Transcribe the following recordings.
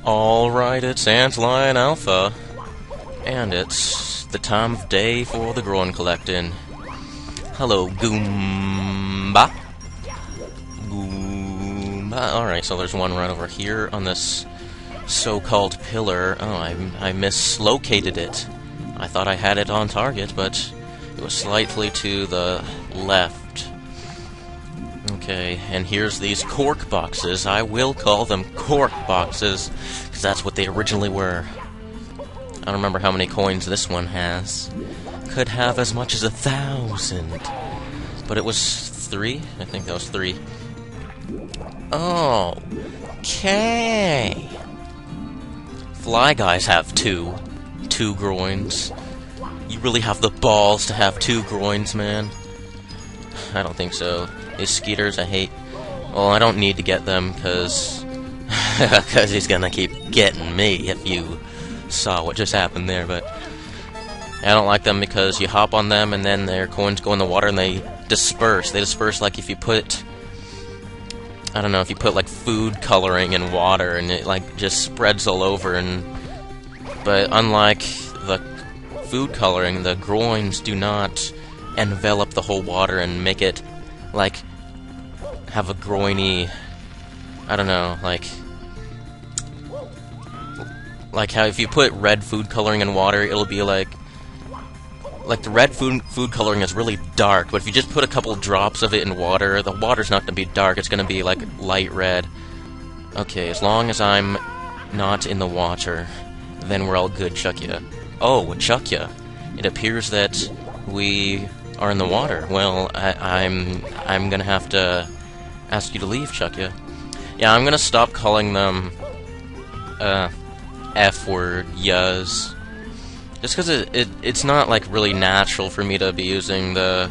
Alright, it's AntLionAlpha, and it's the time of day for the groin collecting. Hello, Goomba. Goomba. Alright, so there's one right over here on this so-called pillar. Oh, I mislocated it. I thought I had it on target, but it was slightly to the left. Okay, and here's these cork boxes. I will call them cork boxes, because that's what they originally were. I don't remember how many coins this one has. Could have as much as 1,000. But it was 3? I think that was 3. Oh, okay. Fly guys have 2 groins. You really have the balls to have 2 groins, man? I don't think so. These skeeters I hate. Well, I don't need to get them, because he's gonna keep getting me if you saw what just happened there, but I don't like them because you hop on them and then their coins go in the water and they disperse. They disperse like if you put, I don't know, if you put like food coloring in water and it like just spreads all over, but unlike the food coloring, the groins do not envelop the whole water and make it like have a groiny, I don't know, like how if you put red food coloring in water, it'll be like the red food coloring is really dark, but if you just put a couple drops of it in water, the water's not gonna be dark, it's gonna be like light red. Okay, as long as I'm not in the water, then we're all good, Chuckya. Oh, Chuckya, it appears that we are in the water. Well, I'm gonna have to ask you to leave, Chuckya. Yeah, I'm gonna stop calling them Efwordyas, just because it's not like really natural for me to be using the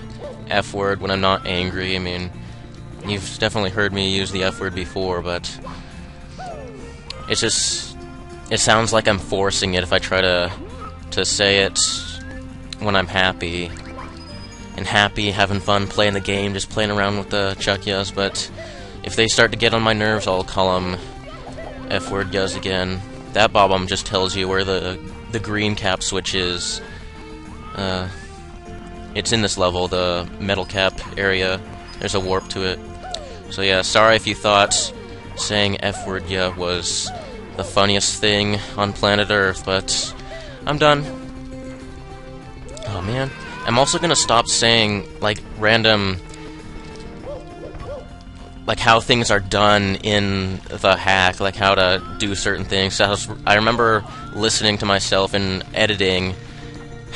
F word when I'm not angry. I mean, you've definitely heard me use the F word before, but it sounds like I'm forcing it if I try to say it when I'm happy. And happy, having fun, playing the game, just playing around with the Chuckyas, but if they start to get on my nerves, I'll call them Efwordyas again. That bob-omb just tells you where the green cap switch is. It's in this level, the metal cap area. There's a warp to it. So yeah, sorry if you thought saying Efwordya was the funniest thing on planet Earth, but I'm done. Oh man. I'm also gonna stop saying, like, random, like, how things are done in the hack, like, how to do certain things. I remember listening to myself in editing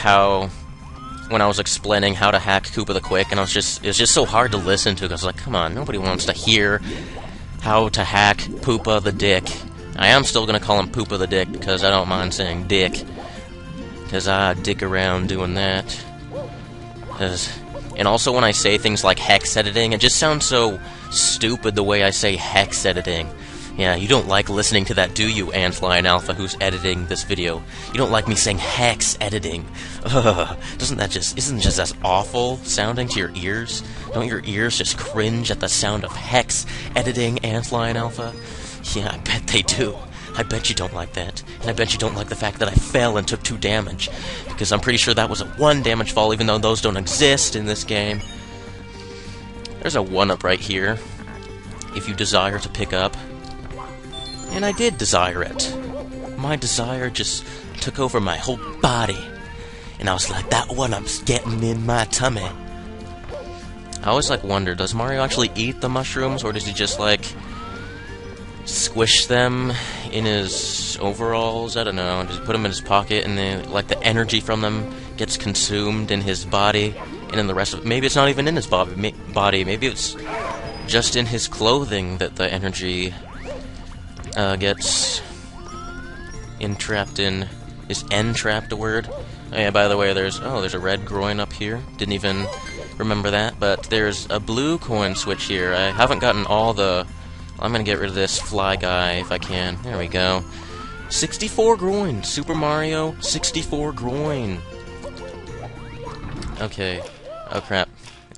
when I was explaining how to hack Koopa the Quick, and it was just so hard to listen to, because I was like, come on, nobody wants to hear how to hack Poopa the Dick. I am still gonna call him Poopa the Dick, because I don't mind saying dick, because I dick around doing that. And also when I say things like hex editing, it just sounds so stupid the way I say hex editing. Yeah, you don't like listening to that, do you, AntLionAlpha, who's editing this video? You don't like me saying hex editing. Ugh, isn't it just as awful sounding to your ears? Don't your ears just cringe at the sound of hex editing, AntLionAlpha? Yeah, I bet they do. I bet you don't like that. And I bet you don't like the fact that I fell and took 2 damage. Because I'm pretty sure that was a 1 damage fall, even though those don't exist in this game. There's a 1-up right here, if you desire to pick up. And I did desire it. My desire just took over my whole body. And I was like, that 1-up's getting in my tummy. I always, like, wonder, does Mario actually eat the mushrooms, or does he just, like, squish them in his overalls? I don't know, just put them in his pocket, and then like the energy from them gets consumed in his body, and then the rest of it, maybe it's not even in his body, maybe it's just in his clothing that the energy gets entrapped in. Is entrapped a word? Oh yeah, by the way, there's a red groin up here, didn't even remember that, but there's a blue coin switch here. I haven't gotten all the, I'm gonna get rid of this fly guy if I can. There we go. 64 groin. Super Mario 64 groin. Okay. Oh crap.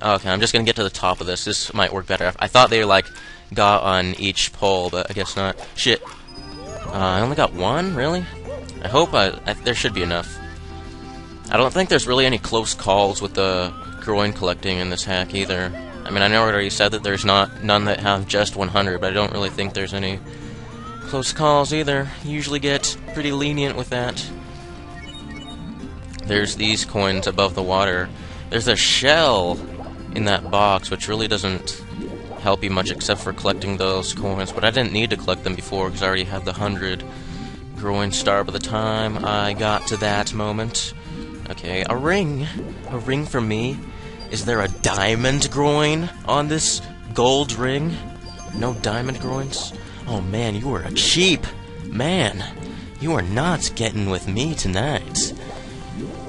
Okay, I'm just gonna get to the top of this. This might work better. I thought they like got on each pole, but I guess not. Shit. I only got one, really? I hope there should be enough. I don't think there's really any close calls with the groin collecting in this hack either. I mean, I know I already said that there's none that have just 100, but I don't really think there's any close calls either. You usually get pretty lenient with that. There's these coins above the water. There's a shell in that box, which really doesn't help you much except for collecting those coins, but I didn't need to collect them before because I already had the 100 groin star by the time I got to that moment. Okay, a ring for me. Is there a diamond groin on this gold ring? No diamond groins? Oh man, you are a cheap man. You are not getting with me tonight.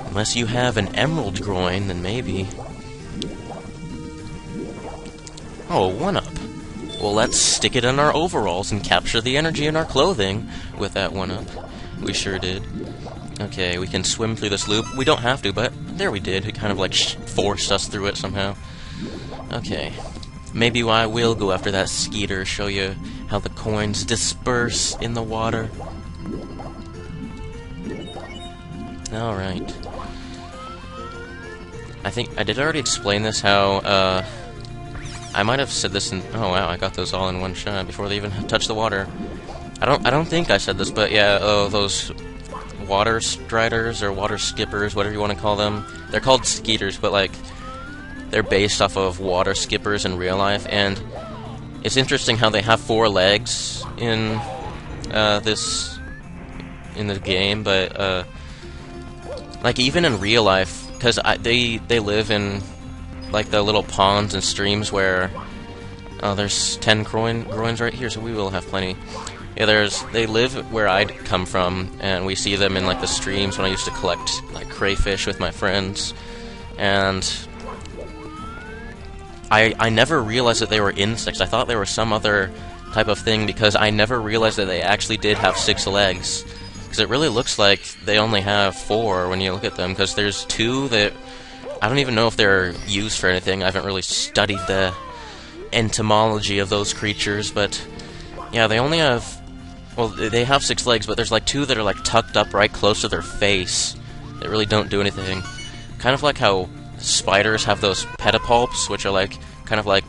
Unless you have an emerald groin, then maybe. Oh, 1-up. Well, let's stick it in our overalls and capture the energy in our clothing with that 1-up. We sure did. Okay, we can swim through this loop. We don't have to, but there we did. It kind of like forced us through it somehow. Okay. Maybe I will go after that skeeter, show you how the coins disperse in the water. Alright. I think I did already explain this, how, I might have said this in... Oh wow, I got those all in one shot before they even touched the water. I don't think I said this, but yeah, those water striders or water skippers, whatever you want to call them. They're called skeeters, but like they're based off of water skippers in real life, and it's interesting how they have 4 legs in in the game, but like even in real life, because they live in like the little ponds and streams where there's 10 groins right here, so we will have plenty. Yeah, they live where I'd come from, and we see them in like the streams when I used to collect like crayfish with my friends, and I never realized that they were insects. I thought they were some other type of thing because I never realized that they actually did have 6 legs. Because it really looks like they only have 4 when you look at them, because there's 2 that I don't even know if they're used for anything. I haven't really studied the entomology of those creatures, but yeah, they only have... Well, they have 6 legs, but there's like 2 that are like tucked up right close to their face that really don't do anything. Kind of like how spiders have those pedipalps, which are like kind of like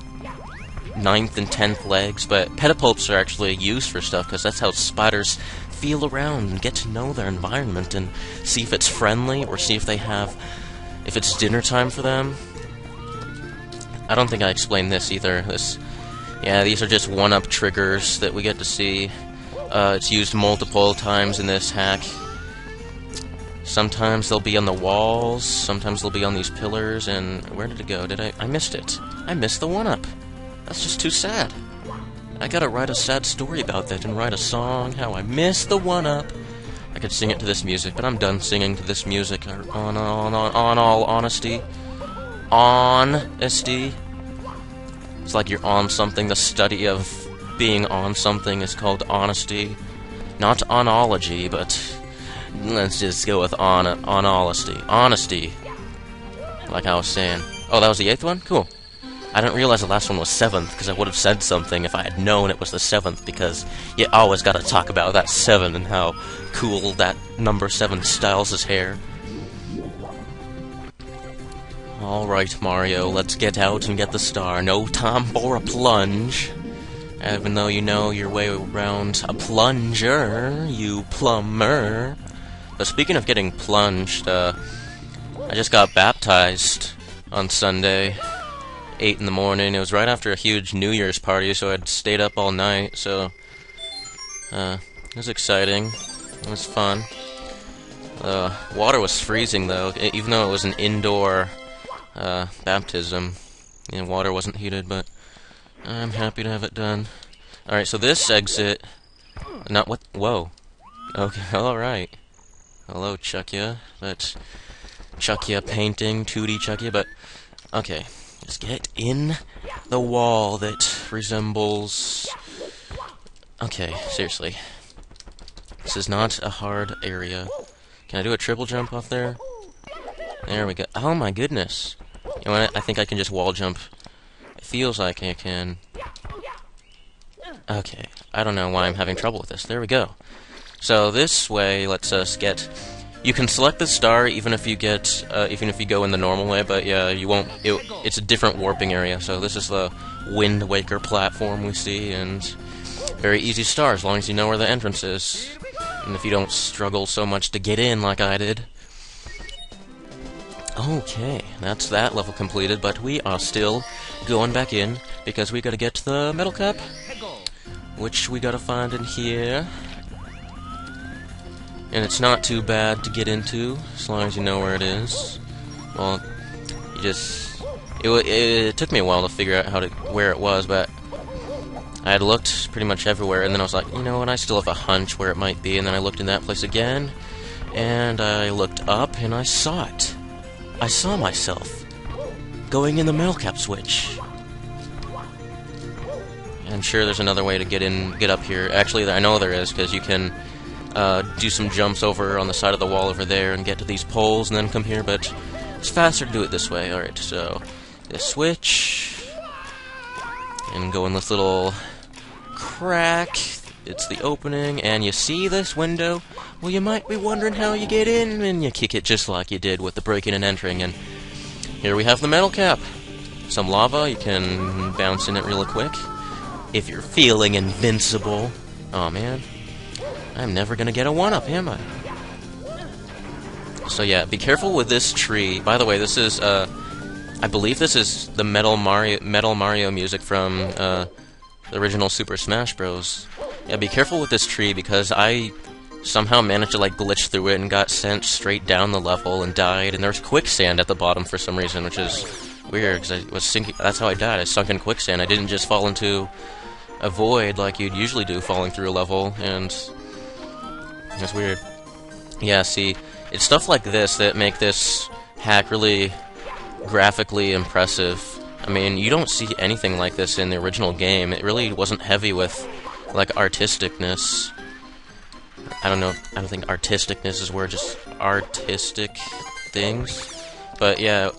9th and 10th legs, but pedipalps are actually used for stuff because that's how spiders feel around and get to know their environment and see if it's friendly or see if it's dinner time for them. I don't think I explained this either. Yeah, these are just 1-up triggers that we get to see. It's used multiple times in this hack. Sometimes they'll be on the walls, sometimes they'll be on these pillars, and where did it go? I missed it. I missed the 1-up. That's just too sad. I gotta write a sad story about that and write a song, how I missed the 1-up. I could sing it to this music, but I'm done singing to this music, on all honesty. Honesty. It's like you're on something. The study of being on something is called honesty. Not onology, but let's just go with honesty. Honesty. Like I was saying. Oh, that was the 8th one? Cool. I didn't realize the last one was 7th, because I would have said something if I had known it was the 7th, because you always gotta talk about that 7 and how cool that number 7 styles his hair. Alright, Mario, let's get out and get the star. No time for a plunge. Even though you know your way around a plunger, you plumber. But speaking of getting plunged, I just got baptized on Sunday, 8 in the morning. It was right after a huge New Year's party, so I'd stayed up all night, so it was exciting. It was fun. Water was freezing, though, even though it was an indoor baptism. You know, water wasn't heated, but I'm happy to have it done. Alright, so this exit... Not what... Whoa. Okay, alright. Hello, Chuckya. That's Chuckya painting, 2D Chuckya, but... Okay, just get in the wall that resembles... Okay, seriously. This is not a hard area. Can I do a triple jump off there? There we go. Oh my goodness. You know what? I think I can just wall jump. It feels like I can. Okay. I don't know why I'm having trouble with this. There we go. So this way lets us get... You can select the star even if you get, even if you go in the normal way, but yeah, you won't. It's a different warping area. So this is the Wind Waker platform we see, and very easy star as long as you know where the entrance is, and if you don't struggle so much to get in like I did. Okay, that's that level completed, but we are still going back in because we gotta get to the metal cap, which we gotta find in here. And it's not too bad to get into, as long as you know where it is. Well, you just... It took me a while to figure out where it was, but I had looked pretty much everywhere, and then I was like, you know what, I still have a hunch where it might be, and then I looked in that place again, and I looked up, and I saw it. I saw myself going in the metal cap switch. I'm sure there's another way to get up here. Actually, I know there is, because you can... do some jumps over on the side of the wall over there and get to these poles and then come here, but it's faster to do it this way. Alright, so this switch, and go in this little crack. It's the opening, and you see this window? Well, you might be wondering how you get in, and you kick it just like you did with the breaking and entering, and here we have the metal cap. Some lava, you can bounce in it real quick if you're feeling invincible. Oh man, I'm never gonna get a 1-up, am I? So yeah, be careful with this tree. By the way, this is, I believe this is the Metal Mario music from, the original Super Smash Bros. Yeah, be careful with this tree, because I somehow managed to, like, glitch through it and got sent straight down the level and died, and there's quicksand at the bottom for some reason, which is weird, because I was sinking. That's how I died. I sunk in quicksand. I didn't just fall into a void like you'd usually do falling through a level, and... That's weird. Yeah, see, it's stuff like this that make this hack really graphically impressive. I mean, you don't see anything like this in the original game. It really wasn't heavy with, like, artisticness. I don't know, I don't think artisticness is word, just artistic things. But yeah,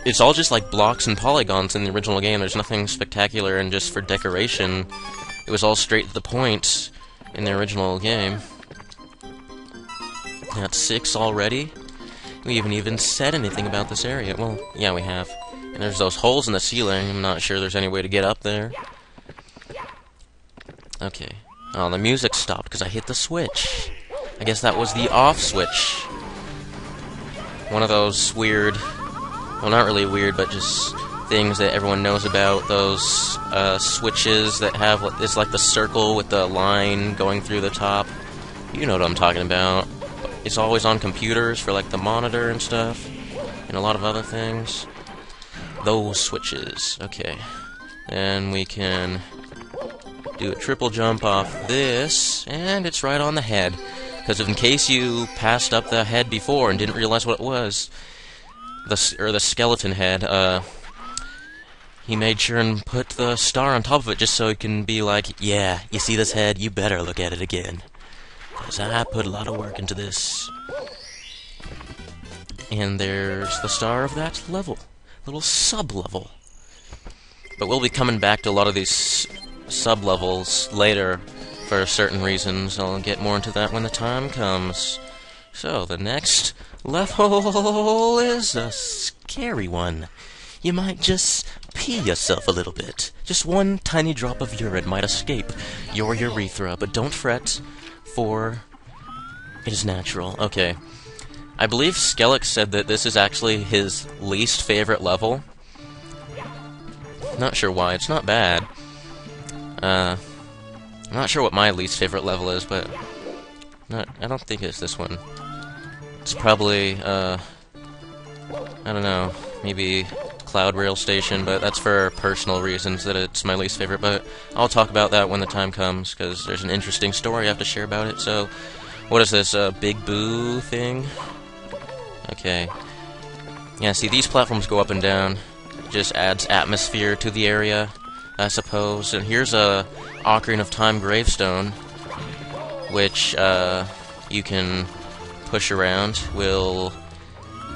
it's all just like blocks and polygons in the original game. There's nothing spectacular, and just for decoration, it was all straight to the point in the original game. That's 6 already. We haven't even said anything about this area. Well, yeah, we have. And there's those holes in the ceiling. I'm not sure there's any way to get up there. Okay. Oh, the music stopped because I hit the switch. I guess that was the off switch. One of those weird... Well, not really weird, but just things that everyone knows about. Those switches that have... It's like the circle with the line going through the top. You know what I'm talking about. It's always on computers for, like, the monitor and stuff, and a lot of other things. Those switches. Okay. Then we can do a triple jump off this, and it's right on the head. Because in case you passed up the head before and didn't realize what it was, the skeleton head, he made sure and put the star on top of it just so it can be like, yeah, you see this head? You better look at it again. Because I put a lot of work into this. And there's the star of that level. Little sub-level. But we'll be coming back to a lot of these sub-levels later for certain reasons. I'll get more into that when the time comes. So, the next level is a scary one. You might just pee yourself a little bit. Just one tiny drop of urine might escape your urethra, but don't fret. For it is natural. Okay. I believe Skellig said that this is actually his least favorite level. Not sure why. It's not bad. I'm not sure what my least favorite level is, but I don't think it's this one. It's probably I don't know, maybe Cloud Rail Station, but that's for personal reasons that it's my least favorite, but I'll talk about that when the time comes, because there's an interesting story I have to share about it. So, what is this, Big Boo thing? Okay. Yeah, see, these platforms go up and down. Just adds atmosphere to the area, I suppose. And here's a Ocarina of Time gravestone, which, you can push around. We'll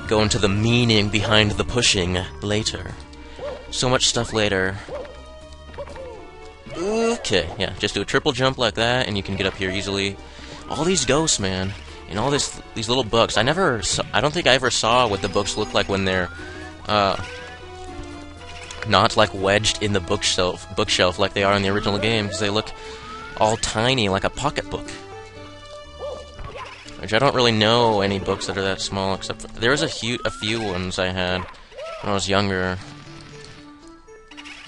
go into the meaning behind the pushing later. So much stuff later. Ooh. Okay, yeah, just do a triple jump like that, and you can get up here easily. All these ghosts, man, and all these little books. I don't think I ever saw what the books look like when they're not like wedged in the bookshelf like they are in the original game, because they look all tiny like a pocketbook. Which I don't really know any books that are that small, except for, there was a few ones I had when I was younger.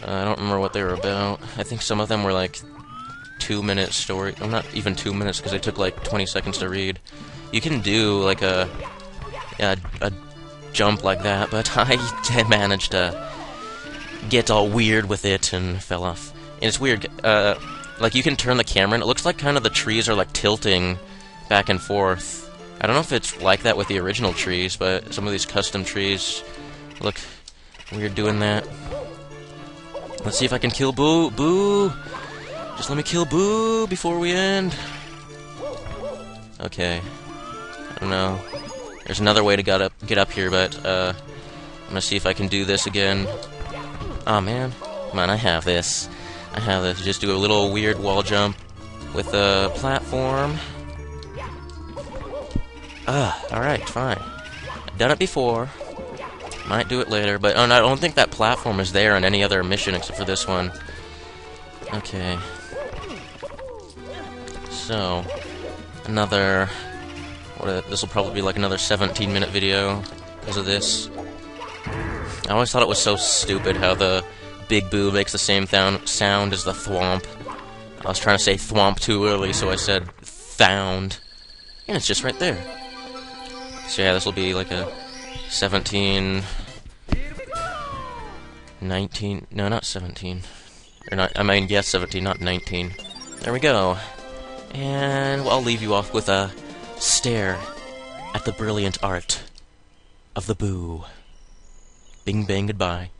I don't remember what they were about. I think some of them were like 2-minute story. Well, not even 2 minutes, because they took like 20 seconds to read. You can do like a jump like that, but I managed to get all weird with it and fell off. And it's weird. Like you can turn the camera, and it looks like kind of the trees are like tilting back and forth. I don't know if it's like that with the original trees, but some of these custom trees look weird doing that. Let's see if I can kill Boo. Boo! Just let me kill Boo before we end. Okay. I don't know. There's another way to get up here, but I'm gonna see if I can do this again. Oh man. Come on, I have this. Just do a little weird wall jump with a platform. Alright, fine. I've done it before. Might do it later, but I don't think that platform is there in any other mission except for this one. Okay. So, this will probably be like another 17-minute video because of this. I always thought it was so stupid how the Big Boo makes the same sound as the thwomp. I was trying to say thwomp too early, so I said found. And it's just right there. So yeah, this will be like a 17... 19... No, not 17. Or not, I mean, yes, 17, not 19. There we go. And I'll leave you off with a stare at the brilliant art of the Boo. Bing bang goodbye.